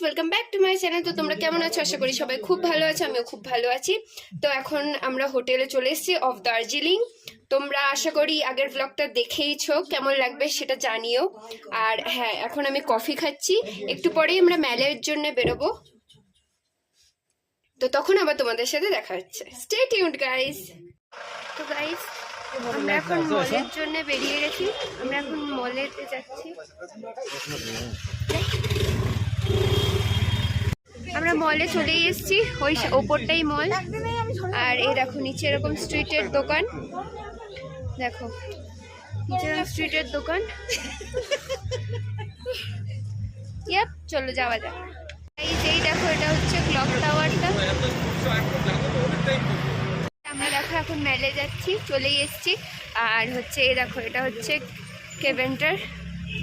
Welcome back to my channel. তো তোমরা কেমন আছো? আশা করি সবাই খুব ভালো আছো, আমিও খুব ভালো আছি। তো এখন আমরা হোটেলে চলে এসেছি অফ দার্জিলিং। তোমরা আশা করি আগের ব্লগটা দেখেইছো, কেমন লাগবে সেটা জানিও। আর হ্যাঁ, এখন আমি কফি খাচ্ছি, একটু পরেই আমরা মেলের জন্য বেরোবো। তো তখন আবার তোমাদের সাথে দেখা হচ্ছে। Stay tuned guys. তো গাইস, আমরা এখন মলের জন্য বেরিয়ে গেছি। আমরা এখন মলেতে যাচ্ছি। আমরা মলে চলেই এসেছি, ওই ওপরটাই মল। আর এই দেখো নিচে এরকম স্ট্রিটের দোকান, দেখো নিচে স্ট্রিটের দোকান। ইয়াপ, চলো যাওয়া যাক। এই দেখো, এটা হচ্ছে ক্লক টাওয়ারটা। আমরা দেখো এখন মেলে যাচ্ছি, চলেই এসেছি। আর হচ্ছে এই দেখো, এটা হচ্ছে কেভেন্টার।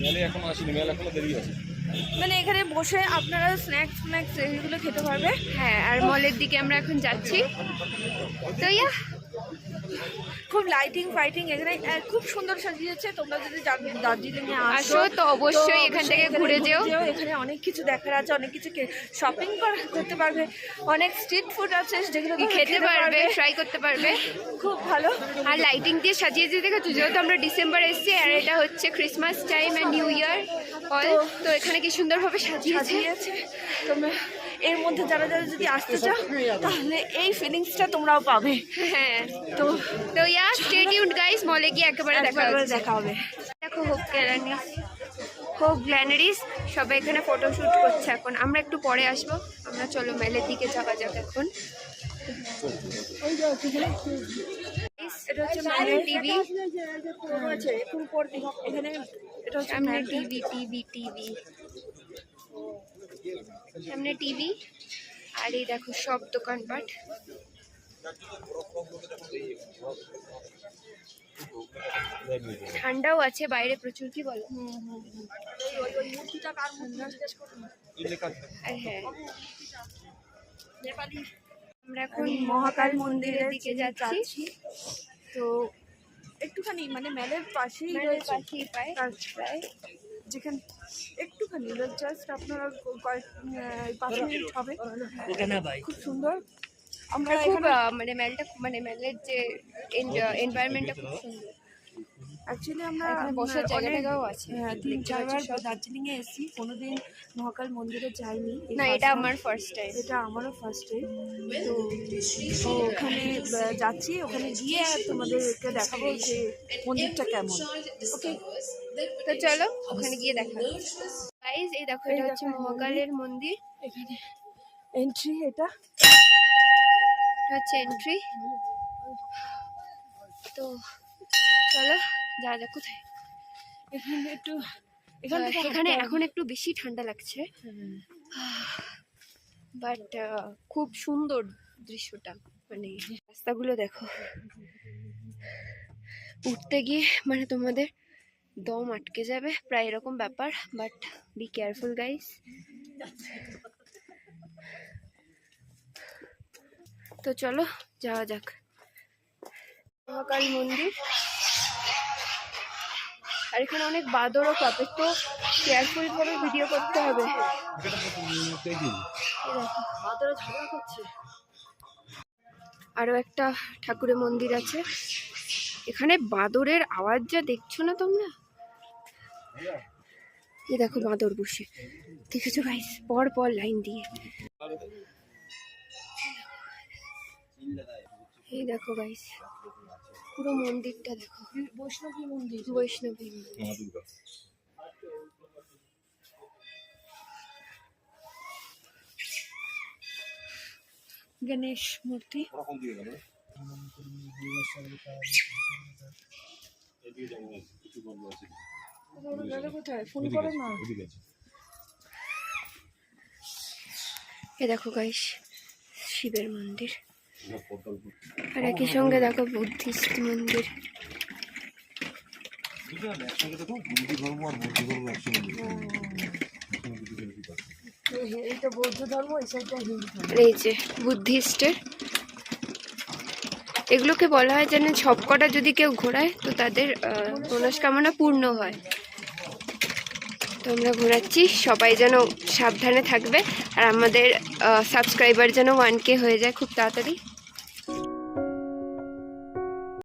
মেলে এখন আসেনি, মেলে এখনো দেরি আছে। মানে এখানে বসে আপনারা স্ন্যাক্স এগুলো খেতে পারবে। হ্যাঁ, আর মলের দিকে আমরা এখন যাচ্ছি। তো ইয়া, খুব লাইটিং ফাইটিং এখানে খুব সুন্দর সাজিয়েছে। তোমরা যদি দার্জিলিং এ আসো তো অবশ্যই এখান থেকে ঘুরে যেও। এখানে অনেক কিছু দেখার আছে, অনেক কিছু শপিং করতে পারবে, অনেক স্ট্রিট ফুড আছে যেগুলো খেতে পারবে, ট্রাই করতে পারবে। খুব ভালো। আর লাইটিং দিয়ে সাজিয়েছে দেখো, যেহেতু আমরা ডিসেম্বর এসেছি আর এটা হচ্ছে ক্রিসমাস টাইম আর নিউ ইয়ার অল। তো এখানে কি সুন্দরভাবে সাজিয়েছে। তোমরা এর মধ্যে যারা যদি আসতে চাও তাহলে এই ফিলিংসটা তোমরাও পাবে। হ্যাঁ, তো ইয়া, স্টে টিউনড গাইস। মলে গিয়ে একেবারে দেখা হবে। দেখো হোপ গ্ল্যানারিস সবাই এখানে ফটোশুট করছে। এখন আমরা একটু পরে আসবো। আমরা চলো মেলের দিকে যাওয়া যাক এখন। এটা হচ্ছে মেলের টিভি। সামনে টিভি আর এই দেখো সব দোকানপাট। ঠান্ডাও আছে বাইরে প্রচুর, কি বলো? আর হ্যাঁ, আমরা এখন মহাকাল মন্দিরের দিকে যাচ্ছি। তো একটুখানি মানে মেলের পাশেই প্রায় যেখানে একটুখানি জাস্ট আপনারা কয়েক 5 মিনিট হবে। খুব সুন্দর। আমরা খুব মানে মেলটা, মানে মেলের যে এনভায়রনমেন্টটা খুব সুন্দর। অ্যাকচুয়ালি আমরা বসার জায়গাটাও আছে। 3-4 বার দার্জিলিং এ এসেছি, কোনোদিন মহাকাল মন্দিরে যাইনি। না, এটা আমার ফার্স্ট টাইম। এটা আমারও ফার্স্ট টাইম। তো ওখানে যাচ্ছি, ওখানে গিয়ে তোমাদেরকে দেখাবো যে মন্দিরটা কেমন। ওকে, তো চলো ওখানে গিয়ে দেখা। গাইস, এই দেখো, এটা হচ্ছে মহাকালের মন্দির। এখানে এন্ট্রি, এটা হচ্ছে এন্ট্রি। তো চলো যা যাক। কোথায়? এখানে এখন একটু বেশি ঠান্ডা লাগছে, বাট খুব সুন্দর দৃশ্যটা। মানে রাস্তাগুলো দেখো, উঠতে গিয়ে মানে তোমাদের দম আটকে যাবে প্রায় এরকম ব্যাপার। But be careful guys. তো চলো যাওয়া যাক মহাকাল মন্দির। আর এখানে অনেক বাদরও পাবে, তো কেয়ারফুল ভাবে ভিডিও করতে হবে। আরো একটা ঠাকুরের মন্দির আছে। এখানে বাদরের আওয়াজ যা দেখছো না তোমরা, এই দেখো বাদর বসে, দেখেছো গাইস? পর পর লাইন দিয়ে। এই দেখো গাইস, পুরো মন্দিরটা দেখো, বৈষ্ণবী মন্দির। গণেশ মূর্তি। কোথায় ফোন করো না। এ দেখো গাইস, শিবের মন্দির। আর একই সঙ্গে দেখো বুদ্ধিস্ট মন্দির। এইটা বৌদ্ধ ধর্ম, এই যে বুদ্ধিস্টের। এগুলোকে বলা হয় যেন সবকটা যদি কেউ ঘোরায় তো তাদের মনস্কামনা পূর্ণ হয়। তো আমরা ঘোরাচ্ছি, সবাই যেন সাবধানে থাকবে আর আমাদের সাবস্ক্রাইবার যেন 1K হয়ে যায় খুব তাড়াতাড়ি।